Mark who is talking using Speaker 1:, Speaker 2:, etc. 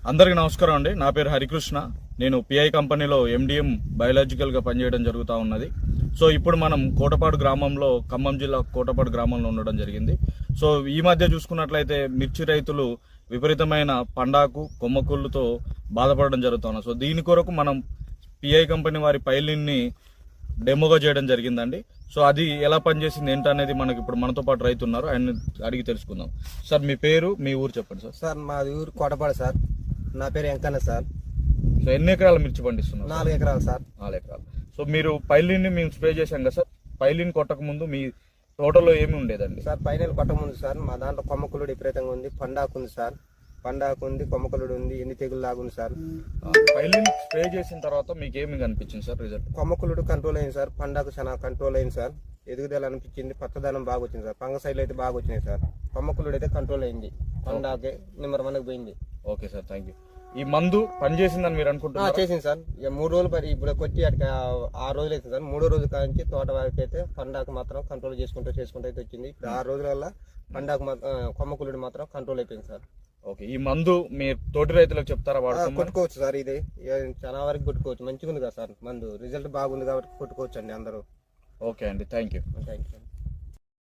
Speaker 1: అందరికీ నమస్కారం అండి. నా పేరు హరికృష్ణ. నేను పిఐ కంపెనీలో ఎండిఎం బయోలాజికల్గా పనిచేయడం జరుగుతూ ఉన్నది. సో ఇప్పుడు మనం కోటపాడు గ్రామంలో, ఖమ్మం జిల్లా కోటపాడు గ్రామంలో ఉండడం జరిగింది. సో ఈ మధ్య చూసుకున్నట్లయితే మిర్చి రైతులు విపరీతమైన పండాకు కొమ్మకుళ్ళుతో బాధపడడం జరుగుతున్నారు. సో దీని కొరకు మనం పిఐ కంపెనీ వారి పైలిన్ని డెమోగా చేయడం జరిగిందండి. సో అది ఎలా పనిచేసింది ఏంటనేది మనకి ఇప్పుడు మనతో పాటు రైతు ఉన్నారు, ఆయన అడిగి తెలుసుకుందాం. సార్ మీ పేరు, మీ ఊరు చెప్పండి సార్.
Speaker 2: సార్ మాది ఊరు కోటపాడు సార్. నా పేరు వెంకన్న సార్.
Speaker 1: సో ఎన్ని ఎకరాల మిర్చి పండిస్తున్నారు?
Speaker 2: 4 ఎకరాలు సార్.
Speaker 1: 4 ఎకరాలు. సో మీరు పైలిన్ని మేము స్ప్రే చేశాం కదా సార్, పైలిన్ కొట్టక ముందు మీ తోటలో ఏమి ఉండేదండి
Speaker 2: సార్? పైన కొట్టముందు సార్ మా దాంట్లో కొమ్మకులుడు విపరీతంగా ఉంది, పండాకు ఉంది సార్. పండాకు ఉంది, కొమ్మకులుడు ఉంది, ఎన్ని తెగులు లాగుంది సార్.
Speaker 1: పైలిన్ స్ప్రే చేసిన తర్వాత మీకు ఏమి కనిపించింది సార్ రిజల్ట్?
Speaker 2: కొమ్మకులుడు కంట్రోల్ అయింది సార్, పండాకు చాలా కంట్రోల్ అయింది సార్. ఎదుగుదల అనిపించింది, పచ్చదనం బాగా వచ్చింది సార్. పంగసైడ్లు అయితే బాగా వచ్చినాయి సార్. కొమ్మకులుడు అయితే కంట్రోల్ అయింది, పండాకే నెంబర్ 1కి పోయింది.
Speaker 1: Okay sir, thank you. ఈ మందు పనిచేసిందని మీరు అనుకుంటున్నారు?
Speaker 2: చేసింది సార్. 3 రోజులు ఇప్పుడు కొట్టి అటు 6 రోజులు అవుతుంది సార్. 3వ రోజు కాంచి తోట వారికి అయితే పండాకు మాత్రం కంట్రోల్ చేసుకుంటూ అయితే వచ్చింది. ఇప్పుడు 6 రోజుల వల్ల పండాకు కొమ్మకులుడు మాత్రం కంట్రోల్ అయిపోయింది సార్.
Speaker 1: ఓకే, ఈ మందు మీ తోటి రైతులకు చెప్తారా?
Speaker 2: కొట్టుకోవచ్చు సార్, ఇది చాలా వరకు కొట్టుకోవచ్చు. మంచిగా ఉంది కదా సార్ మందు, రిజల్ట్ బాగుంది కాబట్టి కొట్టుకోవచ్చు అండి అందరూ.
Speaker 1: ఓకే అండి, థ్యాంక్ యూ.
Speaker 2: Thank you.